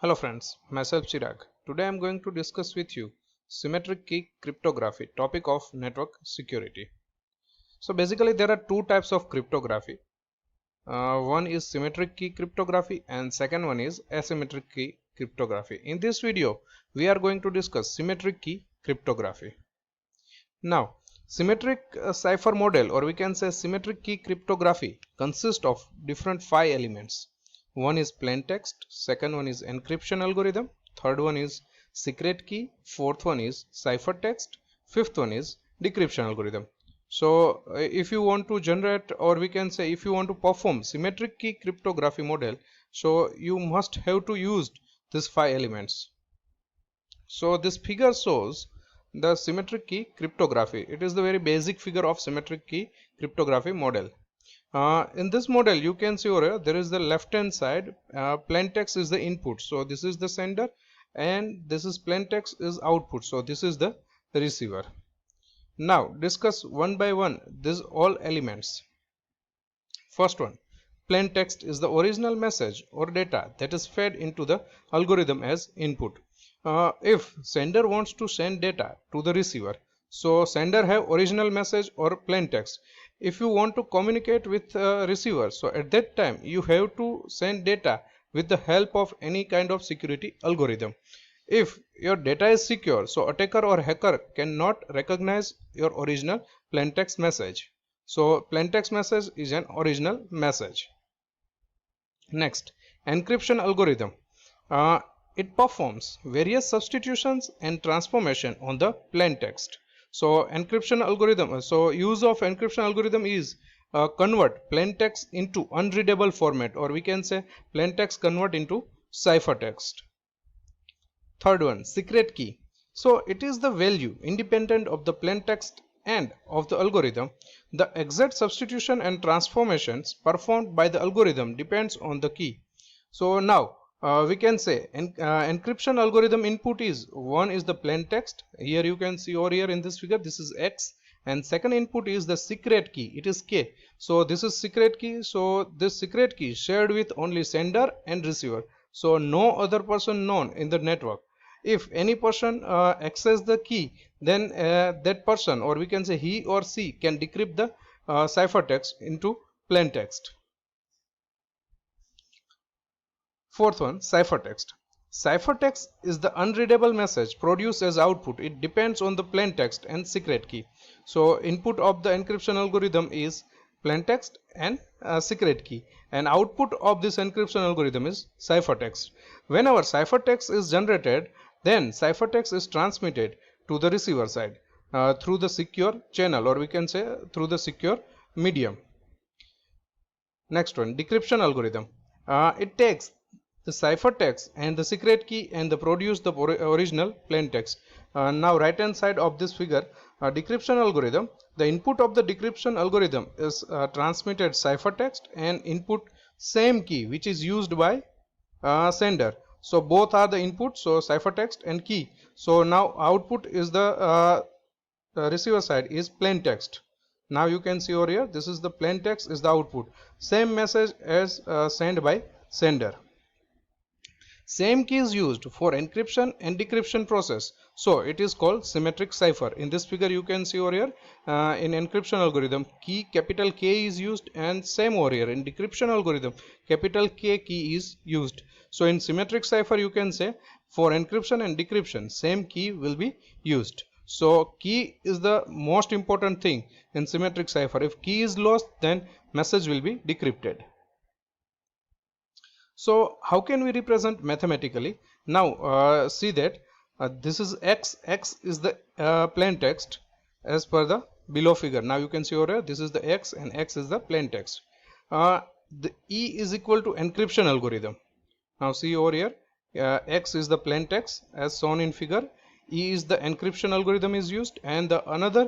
Hello friends, myself Chirag. Today I am going to discuss with you symmetric key cryptography, topic of network security. So basically there are two types of cryptography. One is symmetric key cryptography and second one is asymmetric key cryptography. In this video we are going to discuss symmetric key cryptography. Now symmetric cipher model, or we can say symmetric key cryptography, consists of different 5 elements. One is plaintext, second one is encryption algorithm, third one is secret key, fourth one is ciphertext, fifth one is decryption algorithm. So if you want to generate, or we can say if you want to perform symmetric key cryptography model, so you must have to use these 5 elements. So this figure shows the symmetric key cryptography. It is the very basic figure of symmetric key cryptography model. In this model you can see over here there is the left hand side, plaintext is the input, so this is the sender, and this is plaintext is output, so this is the receiver. Now discuss one by one these all elements. First one, plaintext is the original message or data that is fed into the algorithm as input. If sender wants to send data to the receiver, so sender have original message or plaintext. If you want to communicate with receiver, so at that time you have to send data with the help of any kind of security algorithm. If your data is secure, so attacker or hacker cannot recognize your original plaintext message. So plaintext message is an original message. Next, encryption algorithm. It performs various substitutions and transformation on the plaintext. So encryption algorithm, so use of encryption algorithm is convert plaintext into unreadable format, or we can say plaintext convert into ciphertext. Third one, secret key. So it is the value independent of the plaintext and of the algorithm. The exact substitution and transformations performed by the algorithm depends on the key. So now we can say encryption algorithm input is one is the plaintext. Here you can see over here in this figure this is X, and second input is the secret key, it is K. So this is secret key, so this secret key shared with only sender and receiver, so no other person known in the network. If any person access the key, then that person, or we can say he or she, can decrypt the ciphertext into plaintext. Fourth one, ciphertext. Ciphertext is the unreadable message produced as output. It depends on the plaintext and secret key. So input of the encryption algorithm is plaintext and secret key, and output of this encryption algorithm is ciphertext. Whenever ciphertext is generated, then ciphertext is transmitted to the receiver side through the secure channel, or we can say through the secure medium. Next one, decryption algorithm. It takes the ciphertext and the secret key and produce the original plaintext. Now right hand side of this figure, decryption algorithm, the input of the decryption algorithm is transmitted ciphertext and input same key which is used by sender. So both are the input, so ciphertext and key. So now output is the receiver side is plaintext. Now you can see over here this is the plaintext is the output, same message as sent by sender. Same key is used for encryption and decryption process, so it is called symmetric cipher. In this figure you can see over here in encryption algorithm key capital K is used, and same over here in decryption algorithm capital K key is used. So in symmetric cipher you can say for encryption and decryption same key will be used. So key is the most important thing in symmetric cipher. If key is lost, then message will be decrypted. So how can we represent mathematically? Now see that this is X, X is the plaintext as per the below figure. Now you can see over here this is the X and X is the plaintext. The E is equal to encryption algorithm. Now see over here X is the plaintext as shown in figure, E is the encryption algorithm is used, and the another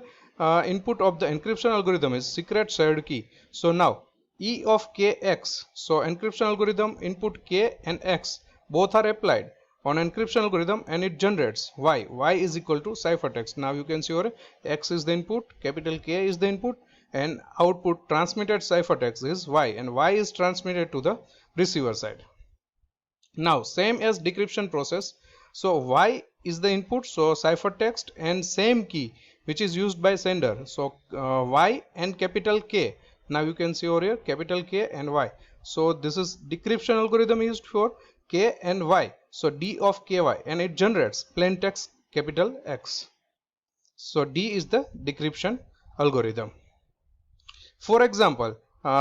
input of the encryption algorithm is secret shared key. So now E of kx, so encryption algorithm input k and x both are applied on encryption algorithm and it generates y. Y is equal to ciphertext. Now you can see over x is the input, capital K is the input, and output transmitted ciphertext is y, and y is transmitted to the receiver side. Now same as decryption process, so y is the input, so ciphertext, and same key which is used by sender, so y and capital K. Now you can see over here capital K and y, so this is decryption algorithm used for K and y, so D of ky, and it generates plain text capital X. So D is the decryption algorithm. For example,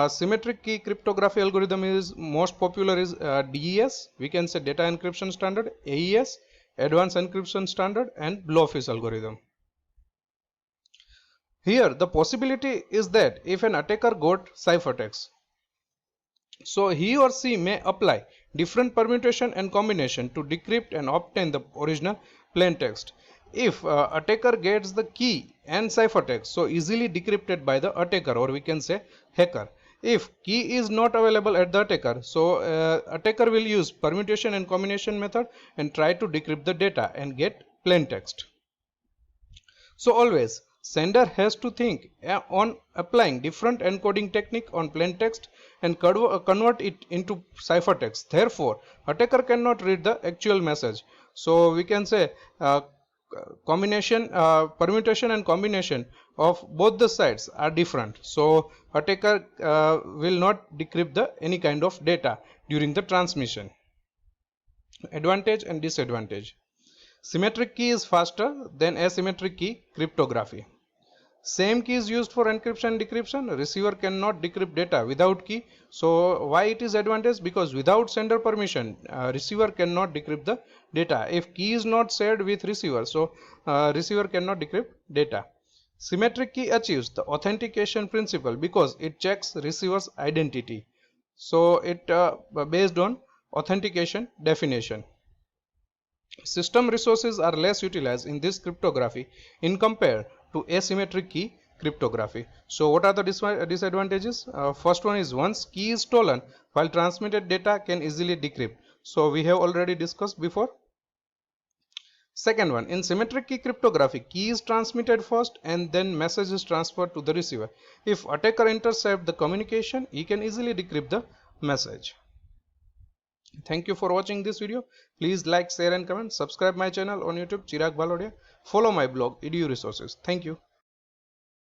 symmetric key cryptography algorithm is most popular is DES, we can say data encryption standard, AES, advanced encryption standard, and Blowfish algorithm. Here the possibility is that if an attacker got ciphertext, so he or she may apply different permutation and combination to decrypt and obtain the original plain text. If attacker gets the key and ciphertext, so easily decrypted by the attacker, or we can say hacker. If key is not available at the attacker, so attacker will use permutation and combination method and try to decrypt the data and get plain text. So always sender has to think on applying different encoding technique on plain text and convert it into ciphertext. Therefore, attacker cannot read the actual message. So we can say permutation and combination of both the sides are different. So attacker will not decrypt the any kind of data during the transmission. Advantage and disadvantage. Symmetric key is faster than asymmetric key cryptography. Same key is used for encryption and decryption. Receiver cannot decrypt data without key. So why it is advantage? Because without sender permission, receiver cannot decrypt the data. If key is not shared with receiver, so receiver cannot decrypt data. Symmetric key achieves the authentication principle because it checks receiver's identity. So it based on authentication definition. System resources are less utilized in this cryptography in compare to asymmetric key cryptography. So what are the disadvantages? First one is once key is stolen, while transmitted data can easily decrypt. So we have already discussed before. Second one, in symmetric key cryptography, key is transmitted first and then message is transferred to the receiver. If attacker intercepts the communication, he can easily decrypt the message. Thank you for watching this video. Please like, share and comment. Subscribe my channel on YouTube, Chirag Bhalodia. Follow my blog, EDU Resources. Thank you.